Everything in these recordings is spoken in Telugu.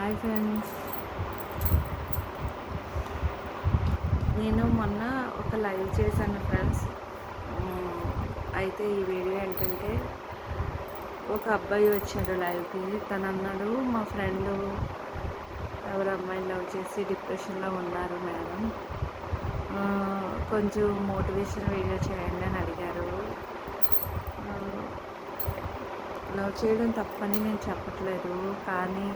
హాయ్ ఫ్రెండ్స్, నేను మొన్న ఒక లైవ్ చేశాను ఫ్రెండ్స్. అయితే ఈ వీడియో ఏంటంటే, ఒక అబ్బాయి వచ్చాడు లైవ్కి. తను అన్నాడు, మా ఫ్రెండ్ ఎవరు అమ్మాయిని లవ్ చేసి డిప్రెషన్లో ఉన్నారు మేడం, కొంచెం మోటివేషన్ వీడియో చేయండి అని అడిగారు. లవ్ చేయడం తప్పని నేను చెప్పట్లేదు, కానీ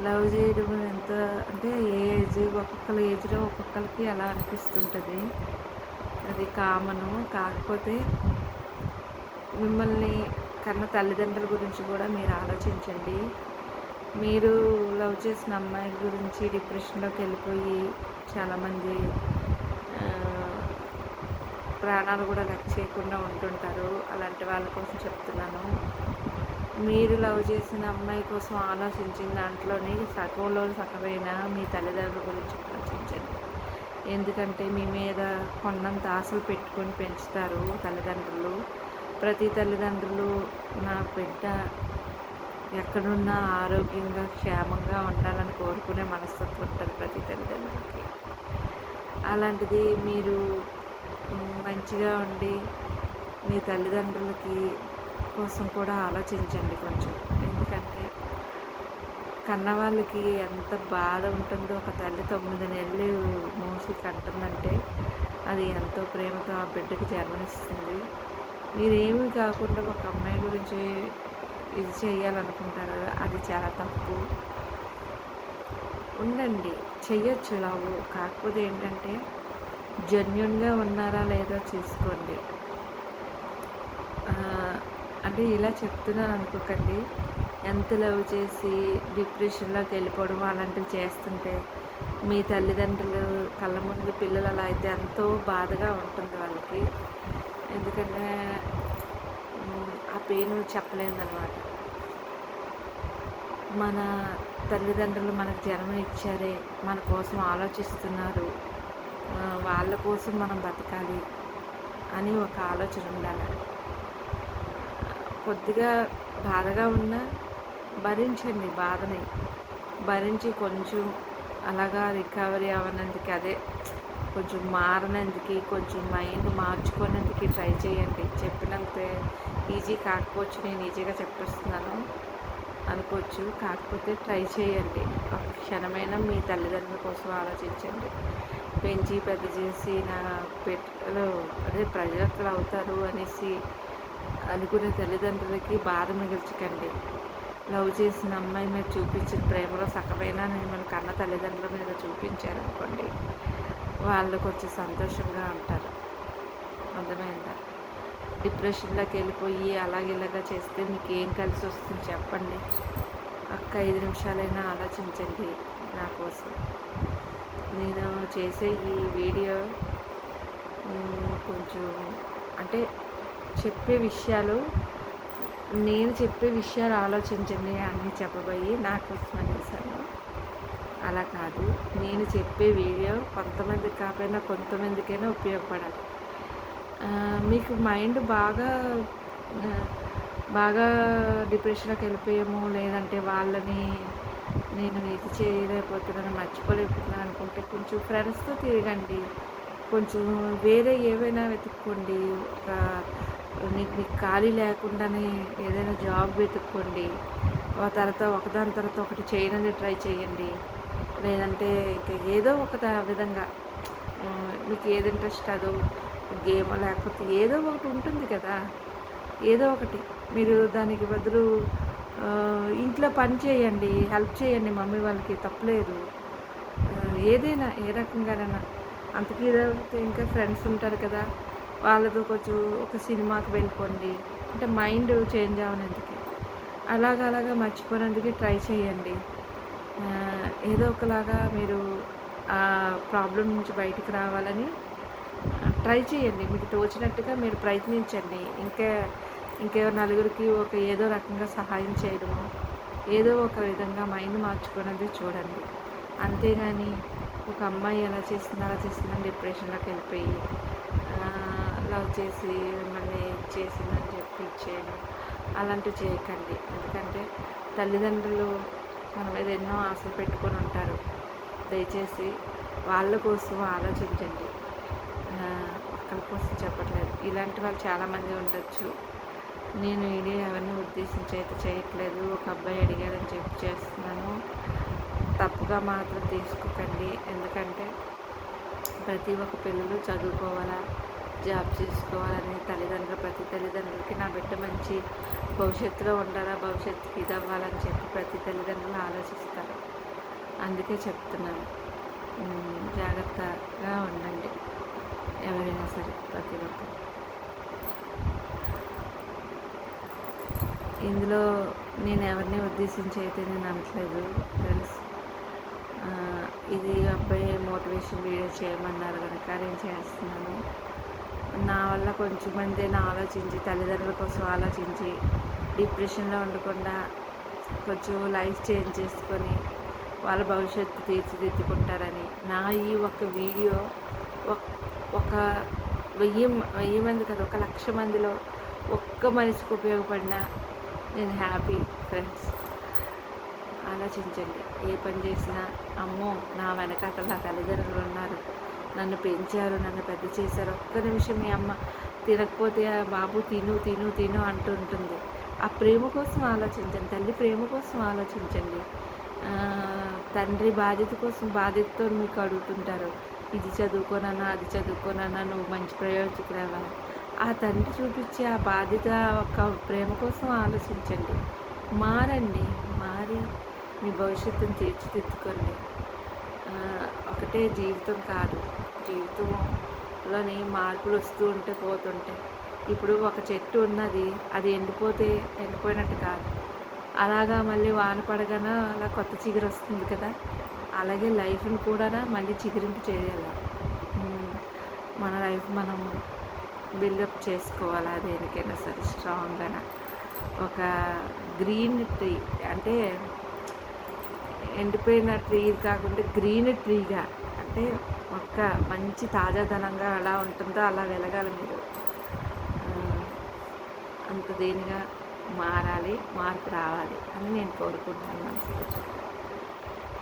లవ్ చేయడం ఎంత అంటే ఒక్కొక్కరి ఏజ్లో ఒక్కొక్కరికి ఎలా అనిపిస్తుంటుంది, అది కామను. కాకపోతే మిమ్మల్ని కన్న తల్లిదండ్రుల గురించి కూడా మీరు ఆలోచించండి. మీరు లవ్ చేసిన అమ్మాయి గురించి డిప్రెషన్లోకి వెళ్ళిపోయి చాలామంది ప్రాణాలు కూడా లెక్క చేయకుండా ఉంటుంటారు. అలాంటి వాళ్ళ కోసం చెప్తున్నాను. మీరు లవ్ చేసిన అమ్మాయి కోసం ఆలోచించిన దాంట్లోని సగంలో సగమైన మీ తల్లిదండ్రుల గురించి ఆలోచించండి. ఎందుకంటే మీ మీద కొన్నంత ఆశలు పెట్టుకొని పెంచుతారు తల్లిదండ్రులు. ప్రతి తల్లిదండ్రులు నా బిడ్డ ఎక్కడున్నా ఆరోగ్యంగా క్షేమంగా ఉండాలని కోరుకునే మనస్తత్వం ఉంటుంది ప్రతి తల్లిదండ్రులకి. అలాంటిది మీరు మంచిగా ఉండి మీ తల్లిదండ్రులకి కోసం కూడా ఆలోచించండి కొంచెం. ఎందుకంటే కన్నవాళ్ళకి ఎంత బాధ ఉంటుందో, ఒక తల్లి 9 నెలలు మోసి కంటుందంటే అది ఎంతో ప్రేమతో ఆ బిడ్డకి జన్మనిస్తుంది. మీరేమీ కాకుండా ఒక అమ్మాయి గురించి ఇది చేయాలనుకుంటారు, అది చాలా తప్పు. ఉండండి, చెయ్యొచ్చు లవ్. కాకపోతే ఏంటంటే జెన్యూన్గా ఉన్నారా లేదా చూసుకోండి. అంటే ఇలా చెప్తున్నాను అనుకోకండి. ఎంత లవ్ చేసి డిప్రెషన్లోకి వెళ్ళిపోవడం అలాంటివి చేస్తుంటే మీ తల్లిదండ్రులు కళ్ళ ముందు పిల్లలు అలా అయితే ఎంతో బాధగా ఉంటుంది వాళ్ళకి. ఎందుకంటే ఆ పెయిన్ చెప్పలేదన్నమాట. మన తల్లిదండ్రులు మనకు జన్మనిచ్చారే, మన కోసం ఆలోచిస్తున్నారు, వాళ్ళ కోసం మనం బతకాలి అని ఒక ఆలోచన ఉండాలి. కొద్దిగా బాధగా ఉన్నా భరించండి, బాధని భరించి కొంచెం అలాగా రికవరీ అవ్వనందుకు, అదే కొంచెం మారనందుకు, కొంచెం మైండ్ మార్చుకోనందుకు ట్రై చేయండి. చెప్పినంత ఈజీ కాకపోవచ్చు, నేను ఈజీగా చెప్పేస్తున్నాను అనుకోవచ్చు. కాకపోతే ట్రై చేయండి. ఒక క్షణమైనా మీ తల్లిదండ్రుల కోసం ఆలోచించండి. పెంచి పెద్ద చేసి నా పిల్లలు అదే ప్రజలు అవుతారు అనేసి అనుకునే తల్లిదండ్రులకి బాధ మిగిల్చకండి. లవ్ చేసిన అమ్మాయి మీద చూపించిన ప్రేమలో సగమైనా మిమ్మల్ని కన్న తల్లిదండ్రుల మీద చూపించారనుకోండి, వాళ్ళు కొంచెం సంతోషంగా ఉంటారు. అర్థమైందా? డిప్రెషన్లోకి వెళ్ళిపోయి ఇలాగా చేస్తే మీకు ఏం కలిసి వస్తుంది చెప్పండి. ఒక్క 5 నిమిషాలైనా ఆలోచించండి నా కోసం. నేను చేసే ఈ వీడియో కొంచెం అంటే నేను చెప్పే విషయాలు ఆలోచించండి అని చెప్పబోయి నా కోసం అనేసాను. అలా కాదు, నేను చెప్పే వీడియో కొంతమందికి కాకపోయినా కొంతమందికైనా ఉపయోగపడాలి. మీకు మైండ్ బాగా డిప్రెషన్లోకి వెళ్ళిపోయాము, లేదంటే వాళ్ళని నేను ఇది చేయలేకపోతున్నాను, మర్చిపోలేకపోతున్నాను అనుకుంటే కొంచెం ఫ్రెండ్స్తో తిరగండి, కొంచెం వేరే ఏవైనా వెతుక్కోండి. మీకు ఖాళీ లేకుండానే ఏదైనా జాబ్ వెతుక్కోండి. తర్వాత ఒకదాని తర్వాత ఒకటి చేయడానికి ట్రై చేయండి. లేదంటే ఇంకా ఏదో ఒక విధంగా మీకు ఏది ఇంట్రెస్ట్ అదో, గేమ్ లేకపోతే ఏదో ఒకటి ఉంటుంది కదా, ఏదో ఒకటి మీరు దానికి బదులు ఇంట్లో పని చేయండి, హెల్ప్ చేయండి మమ్మీ వాళ్ళకి, తప్పలేదు. ఏదైనా ఏ రకంగానైనా. అంతకీ ఇదైతే ఇంకా ఫ్రెండ్స్ ఉంటారు కదా, వాళ్ళతో కొంచెం ఒక సినిమాకి వెళ్ళిపోండి. అంటే మైండ్ చేంజ్ అవ్వనందుకు, అలాగా మర్చిపోయినందుకు ట్రై చేయండి. ఏదో ఒకలాగా మీరు ఆ ప్రాబ్లం నుంచి బయటికి రావాలని ట్రై చేయండి. మీకు తోచినట్టుగా మీరు ప్రయత్నించండి. ఇంకే నలుగురికి ఏదో రకంగా సహాయం చేయడము, ఏదో ఒక విధంగా మైండ్ మార్చుకునేది చూడండి. అంతేగాని ఒక అమ్మాయి అలా చేసిందని డిప్రెషన్లోకి వెళ్ళిపోయి లవ్ చేసి మిమ్మల్ని చేసిందని చెప్పి ఇచ్చేయడం అలాంటివి చేయకండి. ఎందుకంటే తల్లిదండ్రులు మన మీద ఎన్నో ఆశలు పెట్టుకొని ఉంటారు. దయచేసి వాళ్ళ కోసం ఆలోచించండి. ఒక్కరి కోసం చెప్పట్లేదు. ఇలాంటి వాళ్ళు చాలామంది ఉండొచ్చు. నేను వీడియో ఎవరిని ఉద్దేశించి అయితే చేయట్లేదు. ఒక అబ్బాయి అడిగాడని చెప్పి చేస్తున్నాను. తప్పుగా మాత్రం తీసుకోకండి. ఎందుకంటే ప్రతి ఒక్క పిల్లలు చదువుకోవాలా, జాబ్ చేసుకోవాలని ప్రతి తల్లిదండ్రులకి నా బిడ్డ మంచి భవిష్యత్తులో ఉండాలా, భవిష్యత్తుకి ఇది అవ్వాలని చెప్పి ప్రతి తల్లిదండ్రులు ఆలోచిస్తారు. అందుకే చెప్తున్నాను, జాగ్రత్తగా ఉండండి ఎవరైనా సరే, ప్రతి ఒక్కరు. ఇందులో నేను ఎవరిని ఉద్దేశించి అయితే నేను అనట్లేదు ఫ్రెండ్స్. ఇది అబ్బాయి మోటివేషన్ వీడియో చేయమన్నారు కనుక నేను చేస్తున్నాను. నా వల్ల కొంచెం మంది ఆలోచించి, తల్లిదండ్రుల కోసం ఆలోచించి, డిప్రెషన్లో ఉండకుండా కొంచెం లైఫ్ చేంజ్ చేసుకొని వాళ్ళ భవిష్యత్తు తీర్చిదిద్దుకుంటారని నా ఈ ఒక వీడియో ఒక 1000 మంది కదా, 1,00,000 మందిలో ఒక్క మనిషికి ఉపయోగపడినా నేను హ్యాపీ ఫ్రెండ్స్. ఆలోచించండి. ఏ పని చేసినా అమ్మో నా వెనకాల నా తల్లిదండ్రులు ఉన్నారు, నన్ను పెంచారు, నన్ను పెద్ద చేశారు. ఒక్క నిమిషం మీ అమ్మ తినకపోతే బాబు తిను తిను తిను అంటూ ఉంటుంది. ఆ ప్రేమ కోసం ఆలోచించండి. తల్లి ప్రేమ కోసం ఆలోచించండి. తండ్రి బాధ్యతతో మీకు అడుగుతుంటారు, ఇది చదువుకోనన్నా అది చదువుకోనన్నా నువ్వు మంచి ప్రయోజకురావా. ఆ తండ్రి చూపించే ఆ బాధ్యత ఒక ప్రేమ కోసం ఆలోచించండి. మారండి, మారి మీ భవిష్యత్తును తీర్చిదిద్దుకోండి. ఒకటే జీవితం కాదు, జీవితంలోని మార్పులు వస్తూ ఉంటే పోతుంటాయి. ఇప్పుడు ఒక చెట్టు ఉన్నది, అది ఎండిపోయినట్టు కాదు. అలాగా మళ్ళీ వాన పడగానే అలా కొత్త చిగురు వస్తుంది కదా, అలాగే లైఫ్ని కూడా మళ్ళీ చిగురింపు చేయాలి. మన లైఫ్ మనం బిల్డప్ చేసుకోవాలి. దేనికైనా సరే స్ట్రాంగ్గా ఒక గ్రీన్ ట్రీ, అంటే ఎండిపోయిన ట్రీ కాకుండా గ్రీన్ ట్రీగా, అంటే ఒక మంచి తాజాదనంగా ఎలా ఉంటుందో అలా వెలగాలి మీరు. అంత దేనిగా మారాలి, మార్పు రావాలి అని నేను కోరుకుంటున్నాను మనసులో.